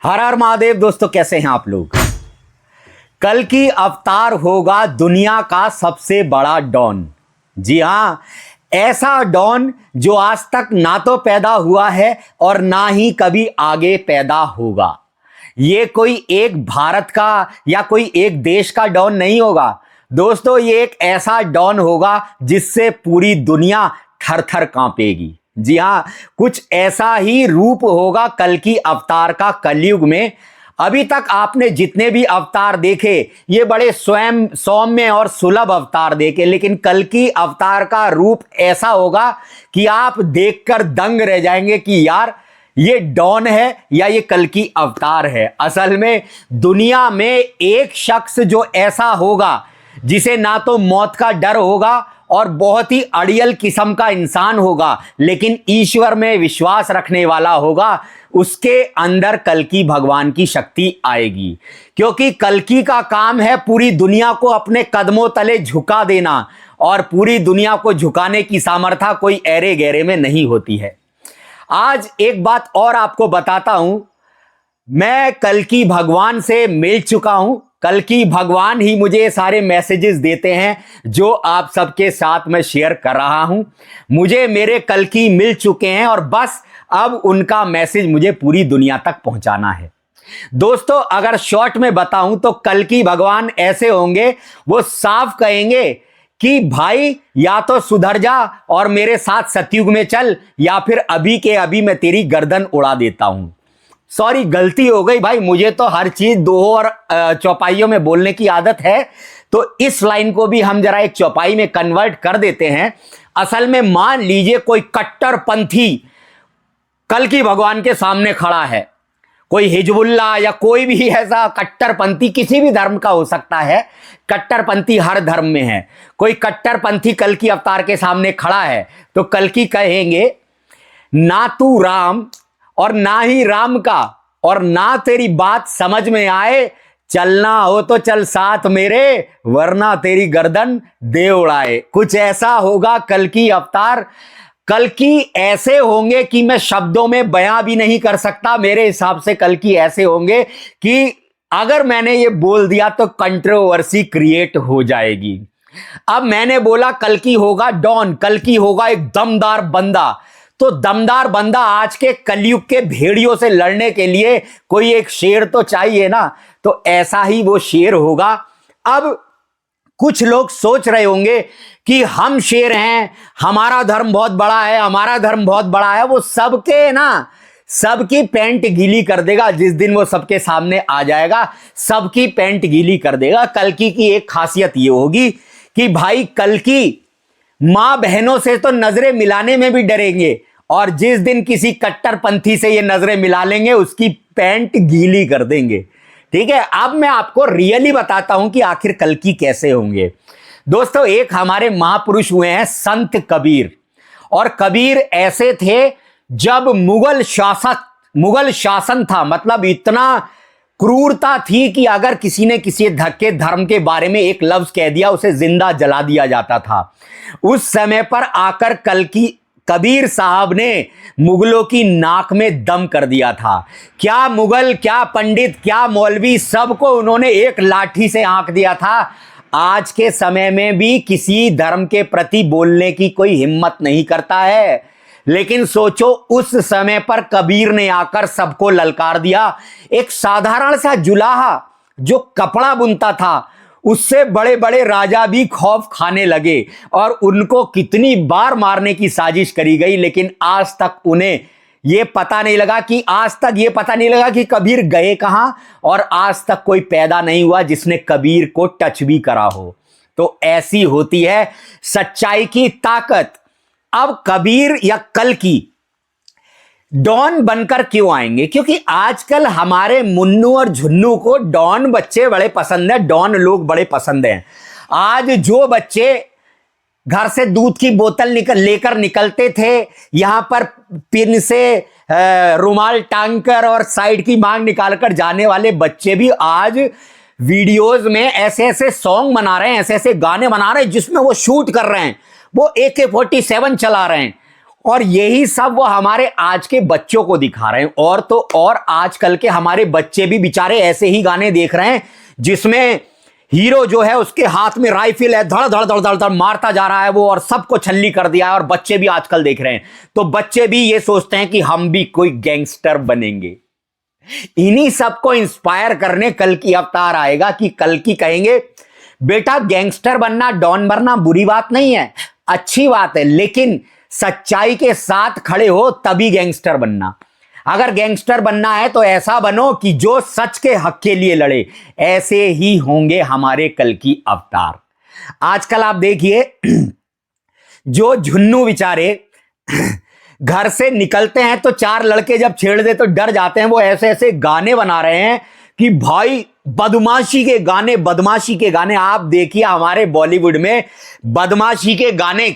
हर हर महादेव। दोस्तों कैसे हैं आप लोग। कल की अवतार होगा दुनिया का सबसे बड़ा डॉन। जी हां, ऐसा डॉन जो आज तक ना तो पैदा हुआ है और ना ही कभी आगे पैदा होगा। ये कोई एक भारत का या कोई एक देश का डॉन नहीं होगा दोस्तों, ये एक ऐसा डॉन होगा जिससे पूरी दुनिया थर थर कांपेगी। जी हां, कुछ ऐसा ही रूप होगा कल की अवतार का कलयुग में। अभी तक आपने जितने भी अवतार देखे ये बड़े स्वयं सौम्य और सुलभ अवतार देखे, लेकिन कल की अवतार का रूप ऐसा होगा कि आप देखकर दंग रह जाएंगे कि यार ये डॉन है या ये कल की अवतार है। असल में दुनिया में एक शख्स जो ऐसा होगा जिसे ना तो मौत का डर होगा और बहुत ही अड़ियल किस्म का इंसान होगा, लेकिन ईश्वर में विश्वास रखने वाला होगा, उसके अंदर कल्कि भगवान की शक्ति आएगी। क्योंकि कल्कि का काम है पूरी दुनिया को अपने कदमों तले झुका देना, और पूरी दुनिया को झुकाने की सामर्थ्य कोई ऐरे गहरे में नहीं होती है। आज एक बात और आपको बताता हूं, मैं कल्कि भगवान से मिल चुका हूं। कल्कि भगवान ही मुझे ये सारे मैसेजेस देते हैं जो आप सबके साथ मैं शेयर कर रहा हूं। मुझे मेरे कल्कि मिल चुके हैं और बस अब उनका मैसेज मुझे पूरी दुनिया तक पहुंचाना है। दोस्तों अगर शॉर्ट में बताऊं तो कल्कि भगवान ऐसे होंगे, वो साफ कहेंगे कि भाई या तो सुधर जा और मेरे साथ सतयुग में चल, या फिर अभी के अभी मैं तेरी गर्दन उड़ा देता हूं। सॉरी, गलती हो गई भाई, मुझे तो हर चीज दो और चौपाइयों में बोलने की आदत है, तो इस लाइन को भी हम जरा एक चौपाई में कन्वर्ट कर देते हैं। असल में मान लीजिए कोई कट्टरपंथी कल्कि भगवान के सामने खड़ा है, कोई हिजबुल्ला या कोई भी ऐसा कट्टरपंथी, किसी भी धर्म का हो सकता है, कट्टरपंथी हर धर्म में है। कोई कट्टरपंथी कल्कि अवतार के सामने खड़ा है तो कल्कि कहेंगे ना तू राम और ना ही राम का, और ना तेरी बात समझ में आए, चलना हो तो चल साथ मेरे, वरना तेरी गर्दन दे उड़ाए। कुछ ऐसा होगा कल्कि अवतार। कल्कि ऐसे होंगे कि मैं शब्दों में बयां भी नहीं कर सकता। मेरे हिसाब से कल्कि ऐसे होंगे कि अगर मैंने ये बोल दिया तो कंट्रोवर्सी क्रिएट हो जाएगी। अब मैंने बोला कल्कि होगा डॉन, कल्कि होगा एक दमदार बंदा, तो दमदार बंदा आज के कलयुग के भेड़ियों से लड़ने के लिए कोई एक शेर तो चाहिए ना, तो ऐसा ही वो शेर होगा। अब कुछ लोग सोच रहे होंगे कि हम शेर हैं, हमारा धर्म बहुत बड़ा है, हमारा धर्म बहुत बड़ा है। वो सबके ना सबकी पैंट गीली कर देगा जिस दिन वो सबके सामने आ जाएगा, सबकी पैंट गीली कर देगा। कल्कि की एक खासियत ये होगी कि भाई कल्कि मां बहनों से तो नजरें मिलाने में भी डरेंगे, और जिस दिन किसी कट्टरपंथी से ये नजरें मिला लेंगे उसकी पैंट गीली कर देंगे। ठीक है, अब मैं आपको रियली बताता हूं कि आखिर कल्कि कैसे होंगे। दोस्तों एक हमारे महापुरुष हुए हैं संत कबीर, और कबीर ऐसे थे जब मुगल शासन था, मतलब इतना क्रूरता थी कि अगर किसी ने किसी धक्के धर्म के बारे में एक लफ्ज कह दिया उसे जिंदा जला दिया जाता था। उस समय पर आकर कल्कि कबीर साहब ने मुगलों की नाक में दम कर दिया था। क्या मुगल, क्या पंडित, क्या मौलवी, सबको उन्होंने एक लाठी से आंक दिया था। आज के समय में भी किसी धर्म के प्रति बोलने की कोई हिम्मत नहीं करता है, लेकिन सोचो उस समय पर कबीर ने आकर सबको ललकार दिया। एक साधारण सा जुलाहा जो कपड़ा बुनता था, उससे बड़े बड़े राजा भी खौफ खाने लगे, और उनको कितनी बार मारने की साजिश करी गई, लेकिन आज तक उन्हें ये पता नहीं लगा कि कबीर गए कहां, और आज तक कोई पैदा नहीं हुआ जिसने कबीर को टच भी करा हो। तो ऐसी होती है सच्चाई की ताकत। अब कबीर या कल्कि डॉन बनकर क्यों आएंगे? क्योंकि आजकल हमारे मुन्नू और झुन्नू को डॉन बच्चे बड़े पसंद है, डॉन लोग बड़े पसंद हैं। आज जो बच्चे घर से दूध की बोतल लेकर निकलते थे, यहां पर पिन से रुमाल टांगकर और साइड की मांग निकालकर जाने वाले बच्चे भी आज वीडियोस में ऐसे ऐसे सॉन्ग बना रहे हैं, ऐसे ऐसे गाने बना रहे हैं जिसमें वो शूट कर रहे हैं, वो AK-47 चला रहे हैं। और यही सब वो हमारे आज के बच्चों को दिखा रहे हैं। और तो और आजकल के हमारे बच्चे भी बेचारे ऐसे ही गाने देख रहे हैं जिसमें हीरो जो है उसके हाथ में राइफल है, धड़ धड़ धड़ धड़ धड़ मारता जा रहा है वो, और सबको छल्ली कर दिया है। और बच्चे भी आजकल देख रहे हैं, तो बच्चे भी ये सोचते हैं कि हम भी कोई गैंगस्टर बनेंगे। इन्हीं सबको इंस्पायर करने कल की अवतार आएगा कि कल की कहेंगे बेटा गैंगस्टर बनना, डॉन बनना बुरी बात नहीं है, अच्छी बात है, लेकिन सच्चाई के साथ खड़े हो तभी गैंगस्टर बनना। अगर गैंगस्टर बनना है तो ऐसा बनो कि जो सच के हक के लिए लड़े। ऐसे ही होंगे हमारे कल की अवतार। आजकल आप देखिए जो झुन्नू बेचारे घर से निकलते हैं तो चार लड़के जब छेड़ दे तो डर जाते हैं, वो ऐसे ऐसे गाने बना रहे हैं कि भाई बदमाशी के गाने आप देखिए। हमारे बॉलीवुड में बदमाशी के गाने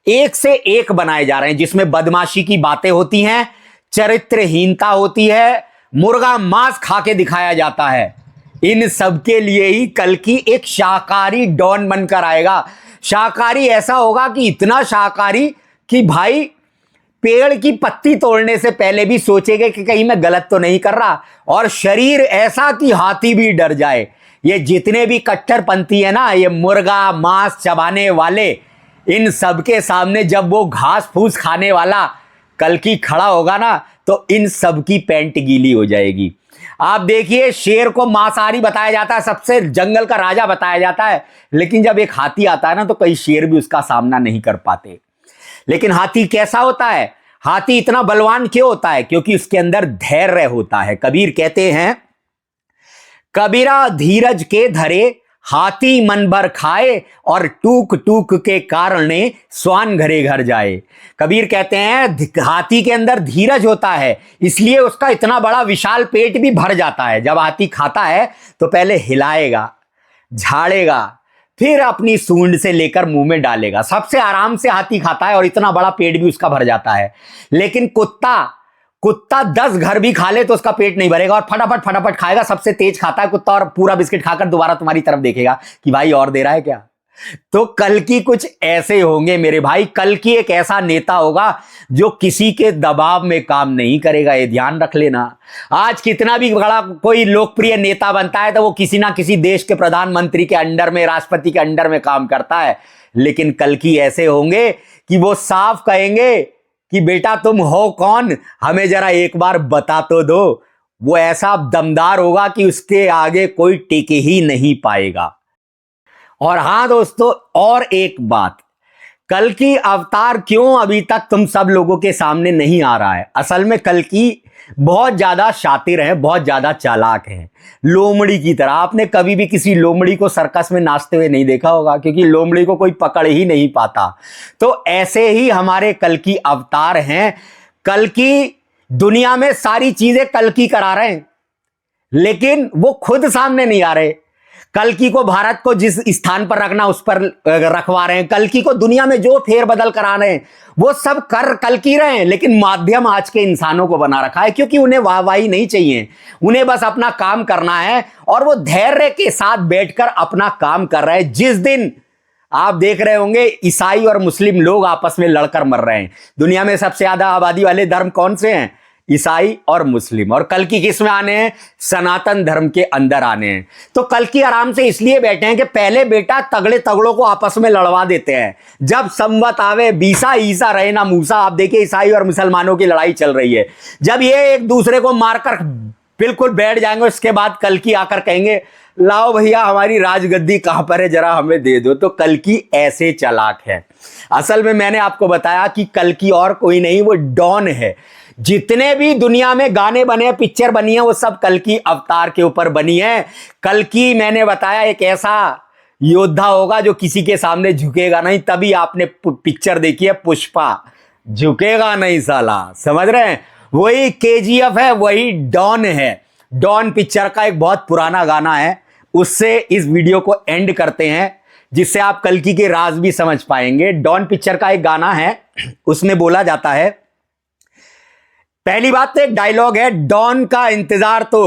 एक से एक बनाए जा रहे हैं, जिसमें बदमाशी की बातें होती हैं, चरित्रहीनता होती है, मुर्गा मांस खा के दिखाया जाता है। इन सब के लिए ही कल की एक शाकाहारी डॉन बनकर आएगा। शाकाहारी ऐसा होगा कि इतना शाकाहारी कि भाई पेड़ की पत्ती तोड़ने से पहले भी सोचेगा कि कहीं मैं गलत तो नहीं कर रहा, और शरीर ऐसा कि हाथी भी डर जाए। ये जितने भी कट्टरपंथी है ना, ये मुर्गा मांस चबाने वाले, इन सब के सामने जब वो घास फूस खाने वाला कल की खड़ा होगा ना, तो इन सब की पैंट गीली हो जाएगी। आप देखिए शेर को मांसाहारी बताया जाता है, सबसे जंगल का राजा बताया जाता है, लेकिन जब एक हाथी आता है ना तो कई शेर भी उसका सामना नहीं कर पाते। लेकिन हाथी कैसा होता है? हाथी इतना बलवान क्यों होता है? क्योंकि उसके अंदर धैर्य होता है। कबीर कहते हैं कबीरा धीरज के धरे, हाथी मन भर खाए, और टूक टूक के कारणे स्वान घरे घर जाए। कबीर कहते हैं हाथी के अंदर धीरज होता है, इसलिए उसका इतना बड़ा विशाल पेट भी भर जाता है। जब हाथी खाता है तो पहले हिलाएगा, झाड़ेगा, फिर अपनी सूंड से लेकर मुंह में डालेगा। सबसे आराम से हाथी खाता है और इतना बड़ा पेट भी उसका भर जाता है। लेकिन कुत्ता 10 घर भी खा ले तो उसका पेट नहीं भरेगा, और फटाफट फटाफट खाएगा। सबसे तेज खाता है कुत्ता, और पूरा बिस्किट खाकर दोबारा तुम्हारी तरफ देखेगा कि भाई और दे रहा है क्या। तो कल की कुछ ऐसे होंगे मेरे भाई। कल की एक ऐसा नेता होगा जो किसी के दबाव में काम नहीं करेगा, ये ध्यान रख लेना। आज कितना भी बड़ा कोई लोकप्रिय नेता बनता है तो वो किसी ना किसी देश के प्रधानमंत्री के अंडर में, राष्ट्रपति के अंडर में काम करता है। लेकिन कल की ऐसे होंगे कि वो साफ कहेंगे कि बेटा तुम हो कौन, हमें जरा एक बार बता तो दो। वो ऐसा दमदार होगा कि उसके आगे कोई टिक ही नहीं पाएगा। और हां दोस्तों, और एक बात, कल की अवतार क्यों अभी तक तुम सब लोगों के सामने नहीं आ रहा है? असल में कल की बहुत ज्यादा शातिर है, बहुत ज्यादा चालाक है, लोमड़ी की तरह। आपने कभी भी किसी लोमड़ी को सर्कस में नाचते हुए नहीं देखा होगा, क्योंकि लोमड़ी को कोई पकड़ ही नहीं पाता। तो ऐसे ही हमारे कल की अवतार हैं। कल की दुनिया में सारी चीजें कल की करा रहे हैं, लेकिन वो खुद सामने नहीं आ रहे। कल की को भारत को जिस स्थान पर रखना उस पर रखवा रहे हैं। कल की को दुनिया में जो फेरबदल करा रहे हैं वो सब कर कल की रहे हैं, लेकिन माध्यम आज के इंसानों को बना रखा है, क्योंकि उन्हें वाहवाही नहीं चाहिए, उन्हें बस अपना काम करना है। और वो धैर्य के साथ बैठकर अपना काम कर रहे हैं। जिस दिन आप देख रहे होंगे ईसाई और मुस्लिम लोग आपस में लड़कर मर रहे हैं। दुनिया में सबसे ज्यादा आबादी वाले धर्म कौन से हैं? ईसाई और मुस्लिम। और कल की किस में आने हैं? सनातन धर्म के अंदर आने हैं। तो कल की आराम से इसलिए बैठे हैं कि पहले बेटा तगड़े तगड़ों को आपस में लड़वा देते हैं। जब संवत आवे बीसा ईसा रहे ना मूसा। आप देखिए ईसाई और मुसलमानों की लड़ाई चल रही है। जब ये एक दूसरे को मारकर बिल्कुल बैठ जाएंगे, उसके बाद कल की आकर कहेंगे लाओ भैया हमारी राजगद्दी कहां पर है, जरा हमें दे दो। तो कल की ऐसे चालाक है। असल में मैंने आपको बताया कि कल की और कोई नहीं, वो डॉन है। जितने भी दुनिया में गाने बने, पिक्चर बनी है, वो सब कल की अवतार के ऊपर बनी है। कल की मैंने बताया एक ऐसा योद्धा होगा जो किसी के सामने झुकेगा नहीं। तभी आपने पिक्चर देखी है पुष्पा, झुकेगा नहीं साला, समझ रहे हैं? वही केजीएफ है, वही डॉन है। डॉन पिक्चर का एक बहुत पुराना गाना है, उससे इस वीडियो को एंड करते हैं, जिससे आप कल की के राज भी समझ पाएंगे। डॉन पिक्चर का एक गाना है, उसमें बोला जाता है, पहली बात तो एक डायलॉग है, डॉन का इंतजार तो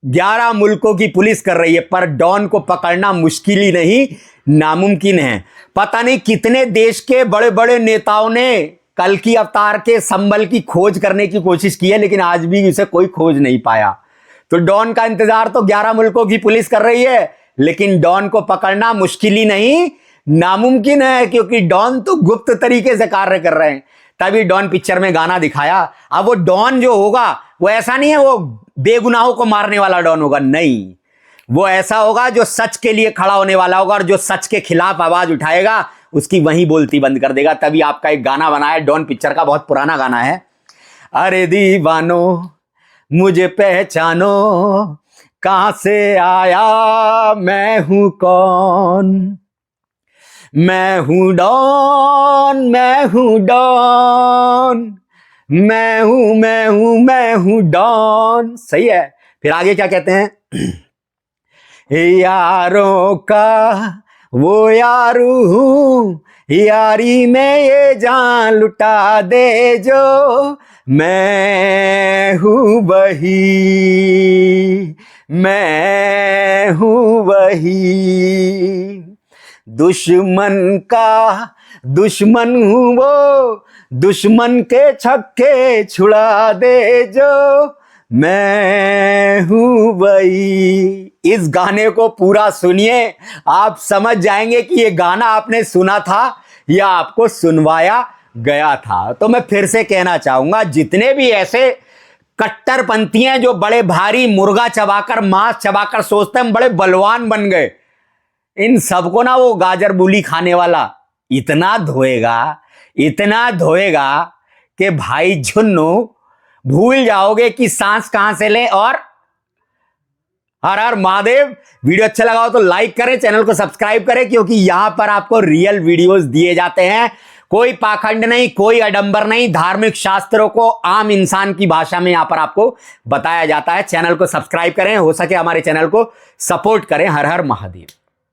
11 मुल्कों की पुलिस कर रही है, पर डॉन को पकड़ना मुश्किल ही नहीं नामुमकिन है। पता नहीं कितने देश के बड़े बड़े नेताओं ने कल की अवतार के संबल की खोज करने की कोशिश की है, लेकिन आज भी उसे कोई खोज नहीं पाया। तो डॉन का इंतजार तो 11 मुल्कों की पुलिस कर रही है, लेकिन डॉन को पकड़ना मुश्किल ही नहीं नामुमकिन है, क्योंकि डॉन तो गुप्त तरीके से कार्य कर रहे हैं। तभी डॉन पिक्चर में गाना दिखाया। अब वो डॉन जो होगा वो ऐसा नहीं है वो बेगुनाहों को मारने वाला डॉन होगा, नहीं, वो ऐसा होगा जो सच के लिए खड़ा होने वाला होगा, और जो सच के खिलाफ आवाज उठाएगा उसकी वहीं बोलती बंद कर देगा। तभी आपका एक गाना बना है डॉन पिक्चर का, बहुत पुराना गाना है। अरे दीवानो मुझे पहचानो, कहां से आया मैं हूं कौन, मैं हूं डॉन, मैं हूं डॉन, मैं हूं डॉन। सही है। फिर आगे क्या कहते हैं? यारों का वो यारू हूं, यारी में ये जान लुटा दे जो, मैं हूं वही, मैं हूं वही। दुश्मन का दुश्मन हूं वो, दुश्मन के छक्के छुड़ा दे जो, मैं हूं वही। इस गाने को पूरा सुनिए, आप समझ जाएंगे कि ये गाना आपने सुना था या आपको सुनवाया गया था। तो मैं फिर से कहना चाहूंगा, जितने भी ऐसे कट्टरपंथी हैं जो बड़े भारी मुर्गा चबाकर मांस चबाकर सोचते हैं हम बड़े बलवान बन गए, इन सबको ना वो गाजर मूली खाने वाला इतना धोएगा कि भाई झुन्नू भूल जाओगे कि सांस कहां से ले। और हर हर महादेव। वीडियो अच्छा लगा हो तो लाइक करें, चैनल को सब्सक्राइब करें, क्योंकि यहां पर आपको रियल वीडियोस दिए जाते हैं। कोई पाखंड नहीं, कोई आडंबर नहीं, धार्मिक शास्त्रों को आम इंसान की भाषा में यहां पर आपको बताया जाता है। चैनल को सब्सक्राइब करें, हो सके हमारे चैनल को सपोर्ट करें। हर हर महादेव।